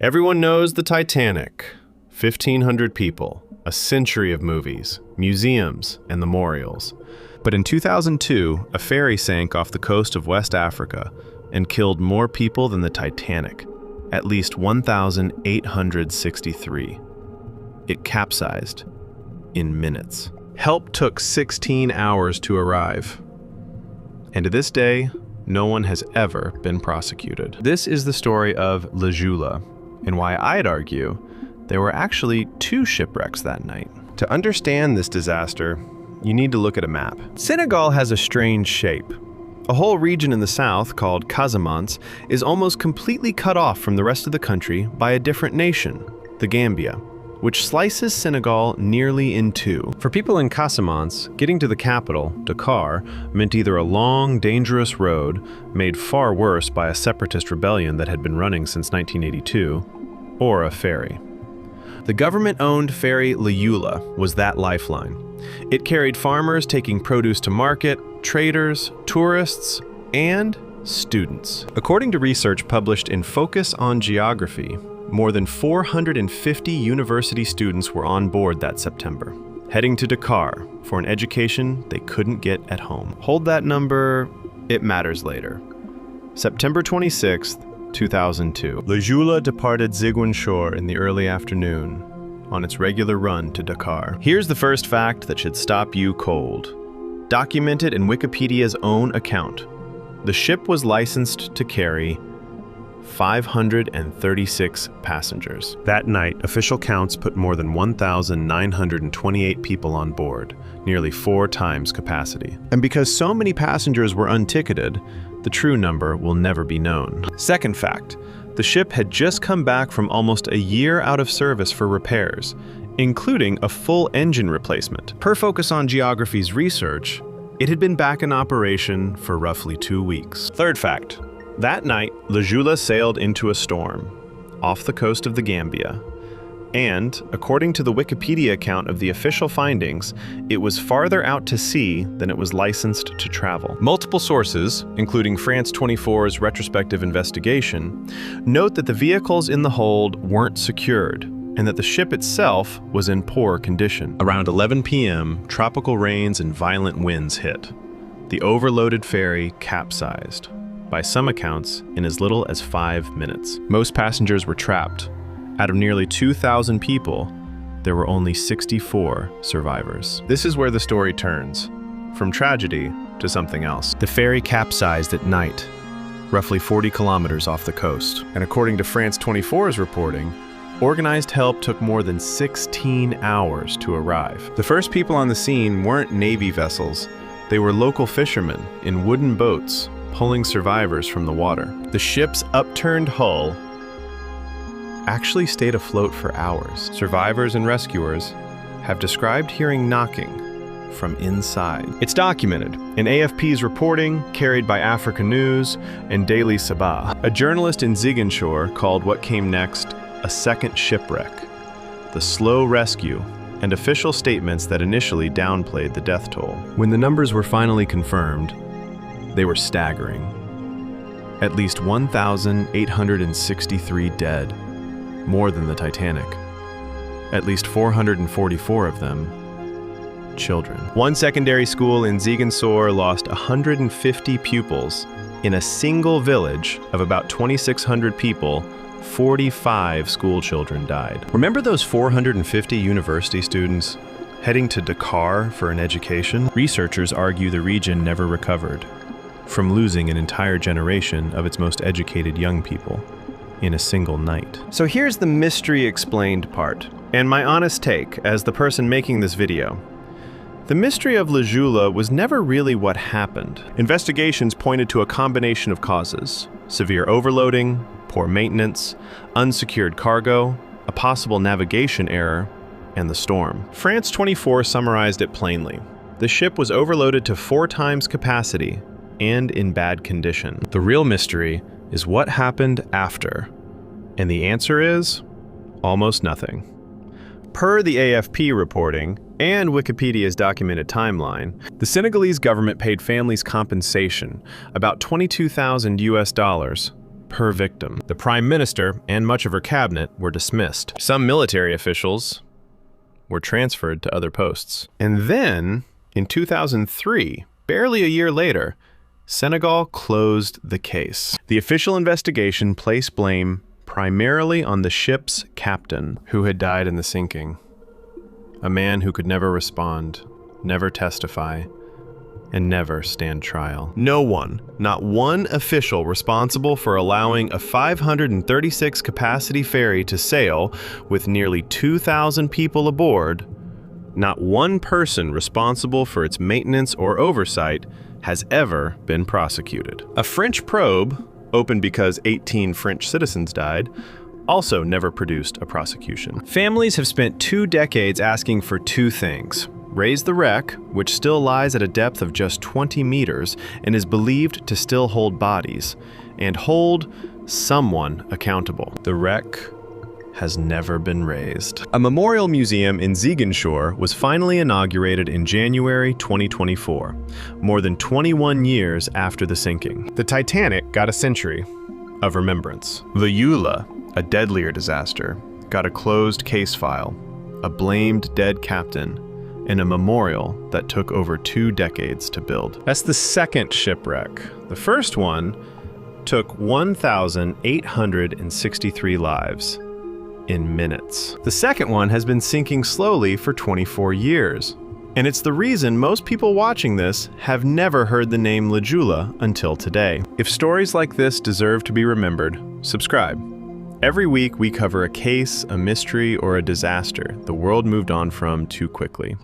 Everyone knows the Titanic. 1,500 people, a century of movies, museums, and memorials. But in 2002, a ferry sank off the coast of West Africa and killed more people than the Titanic, at least 1,863. It capsized in minutes. Help took 16 hours to arrive. And to this day, no one has ever been prosecuted. This is the story of Le Joula, and why I'd argue there were actually 2 shipwrecks that night. To understand this disaster, you need to look at a map. Senegal has a strange shape. A whole region in the south, called Casamance, is almost completely cut off from the rest of the country by a different nation, the Gambia, which slices Senegal nearly in 2. For people in Casamance, getting to the capital, Dakar, meant either a long, dangerous road, made far worse by a separatist rebellion that had been running since 1982, or a ferry. The government-owned ferry Le Joula was that lifeline. It carried farmers taking produce to market, traders, tourists, and students. According to research published in Focus on Geography, more than 450 university students were on board that September, heading to Dakar for an education they couldn't get at home. Hold that number, it matters later. September 26th, 2002. Le Joula departed Ziguinchor in the early afternoon on its regular run to Dakar. Here's the first fact that should stop you cold. Documented in Wikipedia's own account, the ship was licensed to carry 536 passengers. That night, official counts put more than 1,928 people on board, nearly 4 times capacity. And because so many passengers were unticketed, the true number will never be known. Second fact, the ship had just come back from almost a year out of service for repairs, including a full engine replacement. Per Focus on Geography's research, it had been back in operation for roughly 2 weeks. Third fact, that night, Le Joula sailed into a storm off the coast of the Gambia. And, according to the Wikipedia account of the official findings, it was farther out to sea than it was licensed to travel. Multiple sources, including France 24's retrospective investigation, note that the vehicles in the hold weren't secured and that the ship itself was in poor condition. Around 11 p.m., tropical rains and violent winds hit. The overloaded ferry capsized, by some accounts, in as little as 5 minutes. Most passengers were trapped. Out of nearly 2,000 people, there were only 64 survivors. This is where the story turns, from tragedy to something else. The ferry capsized at night, roughly 40 kilometers off the coast. And according to France 24's reporting, organized help took more than 16 hours to arrive. The first people on the scene weren't Navy vessels. They were local fishermen in wooden boats, pulling survivors from the water. The ship's upturned hull actually stayed afloat for hours. Survivors and rescuers have described hearing knocking from inside. It's documented in AFP's reporting, carried by Africa News and Daily Sabah. A journalist in Ziguinchor called what came next a second shipwreck, the slow rescue, and official statements that initially downplayed the death toll. When the numbers were finally confirmed, they were staggering. At least 1,863 dead, more than the Titanic. At least 444 of them, children. One secondary school in Ziguinchor lost 150 pupils. In a single village of about 2,600 people, 45 school children died. Remember those 450 university students heading to Dakar for an education? Researchers argue the region never recovered from losing an entire generation of its most educated young people in a single night. So here's the mystery explained part, and my honest take as the person making this video. The mystery of Le Joula was never really what happened. Investigations pointed to a combination of causes: severe overloading, poor maintenance, unsecured cargo, a possible navigation error, and the storm. France 24 summarized it plainly. The ship was overloaded to 4 times capacity and in bad condition. The real mystery is what happened after, and the answer is almost nothing. Per the AFP reporting and Wikipedia's documented timeline, the Senegalese government paid families compensation, about $22,000 US, per victim. The Prime Minister and much of her cabinet were dismissed. Some military officials were transferred to other posts. And then, in 2003, barely a year later, Senegal closed the case. The official investigation placed blame primarily on the ship's captain, who had died in the sinking. A man who could never respond, never testify, and never stand trial. No one, not one official responsible for allowing a 536 capacity ferry to sail with nearly 2,000 people aboard, not one person responsible for its maintenance or oversight has ever been prosecuted. A French probe, opened because 18 French citizens died, also never produced a prosecution. Families have spent 2 decades asking for 2 things: raise the wreck, which still lies at a depth of just 20 meters and is believed to still hold bodies, and hold someone accountable. The wreck has never been raised. A memorial museum in Ziegenshore was finally inaugurated in January 2024, more than 21 years after the sinking. The Titanic got a century of remembrance. The Eula, a deadlier disaster, got a closed case file, a blamed dead captain, and a memorial that took over 2 decades to build. That's the second shipwreck. The first one took 1,863 lives in minutes. The second one has been sinking slowly for 24 years. And it's the reason most people watching this have never heard the name Lejula until today. If stories like this deserve to be remembered, subscribe. Every week we cover a case, a mystery, or a disaster the world moved on from too quickly.